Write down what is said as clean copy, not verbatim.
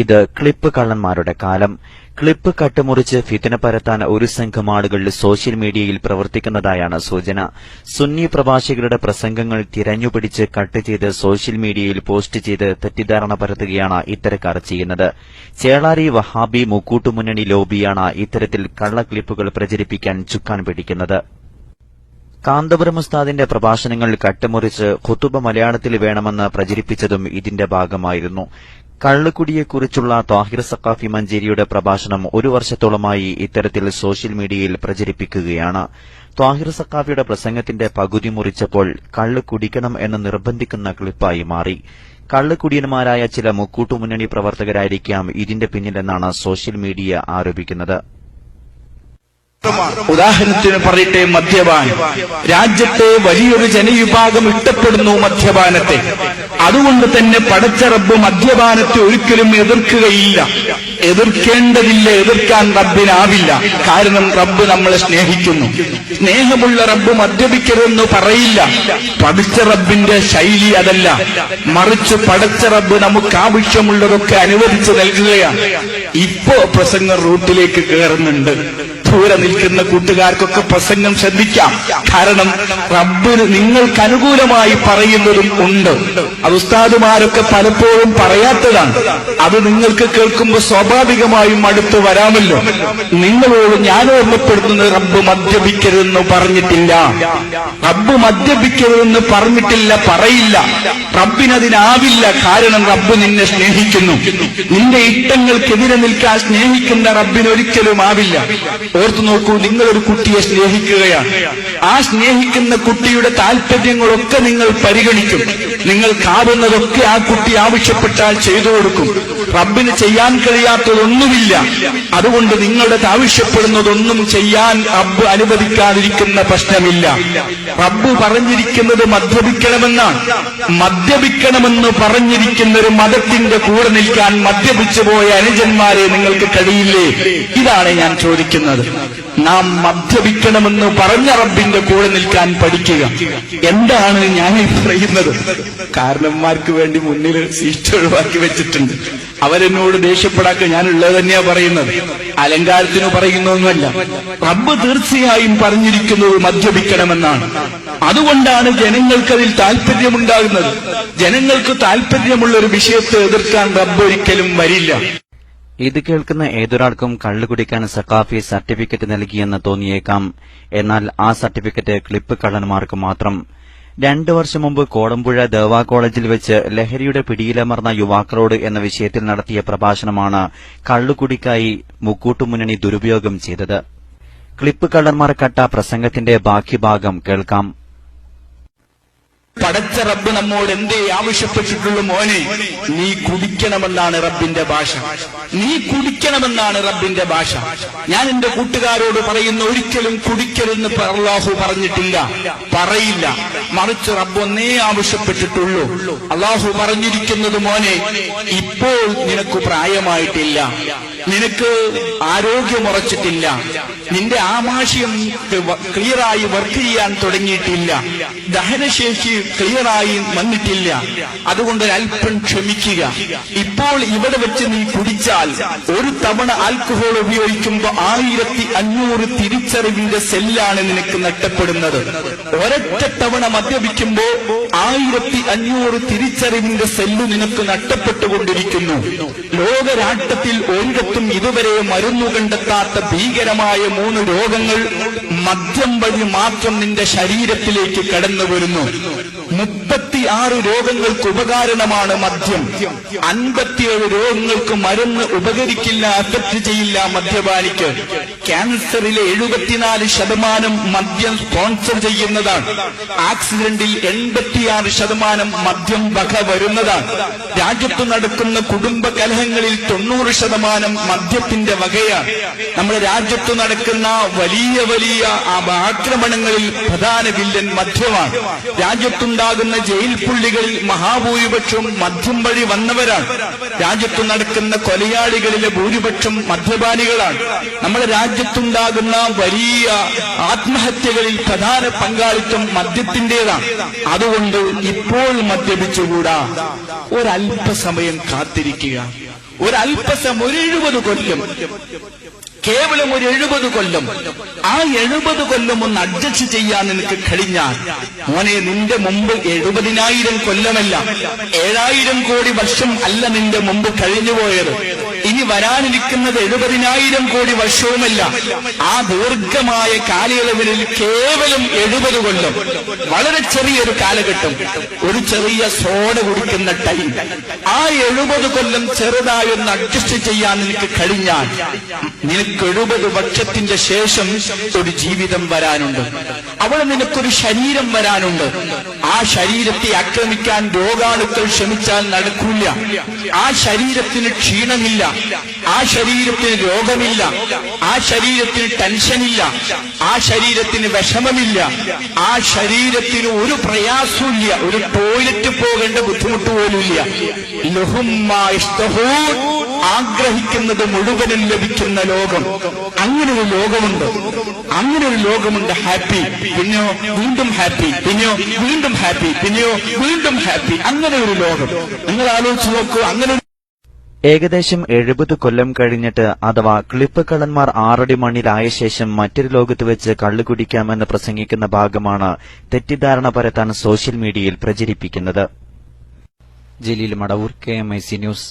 ഇത് ക്ലിപ്പ് കള്ളന്മാരുടെ കാലം. ക്ലിപ്പ് കട്ടുമുറിച്ച് ഫിത്ന പരത്താൻ ഒരു സംഘം ആളുകൾ സോഷ്യൽ മീഡിയയിൽ പ്രവർത്തിക്കുന്നതായാണ് സൂചന. സുന്നി പ്രഭാഷകരുടെ പ്രസംഗങ്ങൾ തിരഞ്ഞുപിടിച്ച് കട്ട് ചെയ്ത് സോഷ്യൽ മീഡിയയിൽ പോസ്റ്റ് ചെയ്ത് തെറ്റിദ്ധാരണ പരത്തുകയാണ് ഇത്തരക്കാർ ചെയ്യുന്നത്. ചേളാരി വഹാബി മുക്കൂട്ടുമുന്നണി ലോബിയാണ് ഇത്തരത്തിൽ കള്ളക്ലിപ്പുകൾ പ്രചരിപ്പിക്കാൻ ചുക്കാൻ പിടിക്കുന്നത്. കാന്തപുരം ഉസ്താദിന്റെ പ്രഭാഷണങ്ങൾ കട്ടുമുറിച്ച് ഖുതുബ മലയാളത്തിൽ വേണമെന്ന് പ്രചരിപ്പിച്ചതും ഇതിന്റെ ഭാഗമായിരുന്നു. കള്ളുകുടിയെക്കുറിച്ചുള്ള ത്വാഹിർ സഖാഫി മഞ്ചേരിയുടെ പ്രഭാഷണം ഒരു വർഷത്തോളമായി ഇത്തരത്തിൽ സോഷ്യൽ മീഡിയയിൽ പ്രചരിപ്പിക്കുകയാണ്. ത്വാഹിർ സഖാഫിയുടെ പ്രസംഗത്തിന്റെ പകുതി മുറിച്ചപ്പോൾ കള്ള് കുടിക്കണം എന്ന് നിർബന്ധിക്കുന്ന ക്ലിപ്പായി മാറി. കള്ളുകുടിയന്മാരായ ചില മുക്കൂട്ടുമുന്നണി പ്രവർത്തകരായിരിക്കാം ഇതിന്റെ പിന്നിലെന്നാണ് സോഷ്യൽ മീഡിയ ആരോപിക്കുന്നത്. ഉദാഹരണത്തിന് പറയട്ടെ, മദ്യപാനം. രാജ്യത്തെ വലിയൊരു ജനവിഭാഗം ഇഷ്ടപ്പെടുന്നു മദ്യപാനത്തെ. അതുകൊണ്ട് തന്നെ പടച്ച റബ്ബ് മദ്യപാനത്തെ ഒരിക്കലും എതിർക്കുകയില്ല, എതിർക്കേണ്ടതില്ല, എതിർക്കാൻ റബ്ബിനാവില്ല. കാരണം റബ്ബ് നമ്മളെ സ്നേഹിക്കുന്നു. സ്നേഹമുള്ള റബ്ബ് മദ്യപിക്കരുതെന്ന് പറയില്ല. പടച്ച റബ്ബിന്റെ ശൈലി അതല്ല, മറിച്ച് പടച്ച റബ്ബ് നമുക്ക് ആവശ്യമുള്ളതൊക്കെ അനുവദിച്ചു നൽകുകയാണ്. ഇപ്പോ പ്രസംഗം റൂട്ടിലേക്ക് കയറുന്നുണ്ട്. ദൂരെ നിൽക്കുന്ന കൂട്ടുകാർക്കൊക്കെ പ്രസംഗം ശ്രദ്ധിക്കാം. കാരണം റബ്ബിന് നിങ്ങൾക്ക് അനുകൂലമായി പറയുന്നതും ഉണ്ട്. അത് ഉസ്താദുമാരൊക്കെ പലപ്പോഴും പറയാത്തതാണ്. അത് നിങ്ങൾക്ക് കേൾക്കുമ്പോൾ സ്വാഭാവികമായും അടുത്ത് വരാമല്ലോ. നിങ്ങളോട് ഞാൻ ഓർമ്മപ്പെടുത്തുന്നത് റബ്ബ് മദ്യപിക്കരുതെന്ന് പറഞ്ഞിട്ടില്ല. റബ്ബ് മദ്യപിക്കരുതെന്ന് പറഞ്ഞിട്ടില്ല, പറയില്ല. റബ്ബിനതിനാവില്ല. കാരണം റബ്ബ് നിന്നെ സ്നേഹിക്കുന്നു. നിന്റെ ഇഷ്ടങ്ങൾക്കെതിരെ നിൽക്കാൻ സ്നേഹിക്കുന്ന റബ്ബിനൊരിക്കലും ആവില്ല. ഓർത്തു നോക്കൂ, നിങ്ങളൊരു കുട്ടിയെ സ്നേഹിക്കുകയാണ്. ആ സ്നേഹിക്കുന്ന കുട്ടിയുടെ താല്പര്യങ്ങളൊക്കെ നിങ്ങൾ പരിഗണിക്കും. നിങ്ങൾക്കാവുന്നതൊക്കെ ആ കുട്ടി ആവശ്യപ്പെട്ടാൽ ചെയ്തു കൊടുക്കും. റബ്ബിന് ചെയ്യാൻ കഴിയാത്തതൊന്നുമില്ല. അതുകൊണ്ട് നിങ്ങളുടെ ആവശ്യപ്പെടുന്നതൊന്നും ചെയ്യാൻ റബ്ബ് അനുവദിക്കാതിരിക്കുന്ന പ്രശ്നമില്ല. റബ്ബ് പറഞ്ഞിരിക്കുന്നത് മദ്യപിക്കണമെന്നാണ്. മദ്യപിക്കണമെന്ന് പറഞ്ഞിരിക്കുന്ന ഒരു മതത്തിന്റെ കൂടെ നിൽക്കാൻ മദ്യപിച്ചു പോയ അനുജന്മാരെ നിങ്ങൾക്ക് കഴിയില്ലേ? ഇതാണ് ഞാൻ ചോദിക്കുന്നത്. നാം മദ്യപിക്കണമെന്ന് പറഞ്ഞ റബ്ബിന്റെ കൂടെ നിൽക്കാൻ പഠിക്കുക. എന്താണ് ഞാൻ പറയുന്നത്? കാരണന്മാർക്ക് വേണ്ടി മുന്നിൽ സീറ്റ് ഒഴിവാക്കി വെച്ചിട്ടുണ്ട്. അവരെന്നോട് ദേഷ്യപ്പെടാക്ക, ഞാനുള്ളത് തന്നെയാ പറയുന്നത്, അലങ്കാരത്തിന് പറയുന്നൊന്നുമല്ല. റബ്ബ് തീർച്ചയായും പറഞ്ഞിരിക്കുന്നത് മദ്യപിക്കണമെന്നാണ്. അതുകൊണ്ടാണ് ജനങ്ങൾക്കതിൽ താല്പര്യമുണ്ടാകുന്നത്. ജനങ്ങൾക്ക് താല്പര്യമുള്ള ഒരു വിഷയത്തെ എതിർക്കാൻ റബ്ബ് ഒരിക്കലും വരില്ല. ഇത് കേൾക്കുന്ന ഏതൊരാൾക്കും കള്ളു കുടിക്കാൻ സഖാഫി സർട്ടിഫിക്കറ്റ് നൽകിയെന്ന് തോന്നിയേക്കാം. എന്നാൽ ആ സർട്ടിഫിക്കറ്റ് ക്ലിപ്പ് കള്ളന്മാർക്ക് മാത്രം. 2 വർഷം മുമ്പ് കോടമ്പുഴ ദേവാ കോളേജിൽ വെച്ച് ലഹരിയുടെ പിടിയിലമർന്ന യുവാക്കളോട് എന്ന വിഷയത്തിൽ നടത്തിയ പ്രഭാഷണമാണ് കള്ളുകുടിക്കായി മുക്കൂട്ടുമുന്നണി ദുരുപയോഗം ചെയ്തത്. ക്ലിപ്പ് കള്ളന്മാർ കട്ട പ്രസംഗത്തിന്റെ ബാക്കി ഭാഗം കേൾക്കാം. പടച്ച റബ്ബ് നമ്മോട് എന്തേ ആവശ്യപ്പെട്ടിട്ടുള്ളൂ? മോനെ, നീ കുടിക്കണമെന്നാണ് റബ്ബിന്റെ ഭാഷ. നീ കുടിക്കണമെന്നാണ് റബ്ബിന്റെ ഭാഷ. ഞാൻ എന്റെ കൂട്ടുകാരോട് പറയുന്ന, ഒരിക്കലും കുടിക്കരുതെന്ന് അല്ലാഹു പറഞ്ഞിട്ടില്ല, പറയില്ല. മറിച്ച് റബ്ബ് ഒന്നേ ആവശ്യപ്പെട്ടിട്ടുള്ളൂ. അല്ലാഹു പറഞ്ഞിരിക്കുന്നത്, മോനെ, ഇപ്പോൾ നിനക്ക് പ്രായമായിട്ടില്ല, നിനക്ക് ആരോഗ്യമുറച്ചിട്ടില്ല, നിന്റെ ആമാശയം ക്ലിയറായി വർക്ക് ചെയ്യാൻ തുടങ്ങിയിട്ടില്ല, ദഹനശേഷി ക്ലിയറായി വന്നിട്ടില്ല. അതുകൊണ്ട് അല്പം ക്ഷമിക്കുക. ഇപ്പോൾ ഇവിടെ വെച്ച് നീ കുടിച്ചാൽ ഒരു തവണ ആൽക്കഹോൾ ഉപയോഗിക്കുമ്പോൾ 1500 തിരിച്ചറിവിന്റെ സെല്ലാണ് നിനക്ക് നഷ്ടപ്പെടുന്നത്. ഒരൊറ്റ തവണ മദ്യപിക്കുമ്പോ 1500 തിരിച്ചറിവിന്റെ സെല്ല് നിനക്ക് നഷ്ടപ്പെട്ടുകൊണ്ടിരിക്കുന്നു. ലോകരാഷ്ട്രത്തിൽ ഒരിടത്തും ഇതുവരെ മരുന്നു കണ്ടെത്താത്ത ഭീകരമായ 3 രോഗങ്ങൾ മദ്യം വഴി മാത്രം നിന്റെ ശരീരത്തിലേക്ക് കടന്നു വരുന്നു. 36 രോഗങ്ങൾക്ക് ഉപകാരണമാണ് മദ്യം. 57 രോഗങ്ങൾക്ക് മരുന്ന് ഉപകരിക്കില്ല, അഫക്ട് ചെയ്യില്ല മദ്യപാനിക്ക്. ക്യാൻസറിലെ 74% മദ്യം സ്പോൺസർ ചെയ്യുന്നതാണ്. ആക്സിഡന്റിൽ 86% മദ്യം വക വരുന്നതാണ്. രാജ്യത്ത് നടക്കുന്ന കുടുംബ കലഹങ്ങളിൽ 90% മദ്യത്തിന്റെ വകയാണ്. നമ്മുടെ രാജ്യത്ത് നടക്കുന്ന വലിയ വലിയ ആക്രമണങ്ങളിൽ പ്രധാന വില്ലൻ മദ്യമാണ്. രാജ്യത്തുണ്ടാകുന്ന ജയിൽ പുള്ളികളിൽ മഹാഭൂരിപക്ഷവും മദ്യം വഴി വന്നവരാണ്. രാജ്യത്ത് നടക്കുന്ന കൊലയാളികളിലെ ഭൂരിപക്ഷം മദ്യപാനികളാണ്. നമ്മുടെ രാജ്യത്തുണ്ടാകുന്ന വലിയ ആത്മഹത്യകളിൽ പ്രധാന പങ്കാളിത്തം മദ്യത്തിന്റേതാണ്. അതുകൊണ്ട് ഇപ്പോൾ മദ്യപിച്ചുകൂടാ, ഒരല്പസമയം കാത്തിരിക്കുക. ഒരല്പസം ഒരു 70 കൊല്ലം, കേവലം ഒരു 70 കൊല്ലം, ആ 70 കൊല്ലം ഒന്ന് അഡ്ജസ്റ്റ് ചെയ്യാൻ നിനക്ക് കഴിഞ്ഞാൽ മോനെ, നിന്റെ മുമ്പ് 70,000 കൊല്ലമല്ല, 7,000 കോടി വർഷം അല്ല നിന്റെ മുമ്പ് കഴിഞ്ഞുപോയത്. ഇനി വരാനിരിക്കുന്നത് 70,000 കോടി വർഷവുമല്ല. ആ ദീർഘമായ കാലയളവിൽ കേവലം 70 കൊല്ലം, വളരെ ചെറിയൊരു കാലഘട്ടം, ഒരു ചെറിയ സോഡ കുടിക്കുന്ന ടൈം, ആ 70 കൊല്ലം ചെറുതായൊന്ന് അഡ്ജസ്റ്റ് ചെയ്യാൻ നിനക്ക് കഴിഞ്ഞാൽ നിനക്ക് 70 വർഷത്തിന്റെ ശേഷം ഒരു ജീവിതം വരാനുണ്ട്. അവിടെ നിനക്കൊരു ശരീരം വരാനുണ്ട്. ആ ശരീരത്തെ ആക്രമിക്കാൻ രോഗാണുക്കൾ ശ്രമിച്ചാൽ നടക്കില്ല. ആ ശരീരത്തിന് ക്ഷീണമില്ല, ആ ശരീരത്തിന് രോഗമില്ല, ആ ശരീരത്തിന് ടെൻഷനില്ല, ആ ശരീരത്തിന് വിഷമമില്ല, ആ ശരീരത്തിന് ഒരു പ്രയാസമില്ല, ഒരു ടോയ്ലറ്റ് പോകേണ്ട ബുദ്ധിമുട്ട് പോലുമില്ല. ആഗ്രഹിക്കുന്നത് മുഴുവനും ലഭിക്കുന്ന ലോകം, അങ്ങനൊരു ലോകമുണ്ട്. അങ്ങനൊരു ലോകമുണ്ട്. ഹാപ്പി, പിന്നെയോ വീണ്ടും ഹാപ്പി, പിന്നെയോ വീണ്ടും ഹാപ്പി, പിന്നെയോ വീണ്ടും ഹാപ്പി. അങ്ങനെ ഒരു ലോകം നിങ്ങൾ ആലോചിച്ച് നോക്കൂ. അങ്ങനെ ഏകദേശം 70 കൊല്ലം കഴിഞ്ഞിട്ട് അഥവാ ക്ലിപ്പ് കള്ളന്മാർ 6 അടി മണ്ണിലായ ശേഷം മറ്റൊരു ലോകത്ത് വെച്ച് കള്ളു കുടിക്കാമെന്ന് പ്രസംഗിക്കുന്ന ഭാഗമാണ് തെറ്റിദ്ധാരണ പരത്താൻ സോഷ്യൽ മീഡിയയിൽ പ്രചരിപ്പിക്കുന്നത്. Jaleel Madavoor, KMIC news.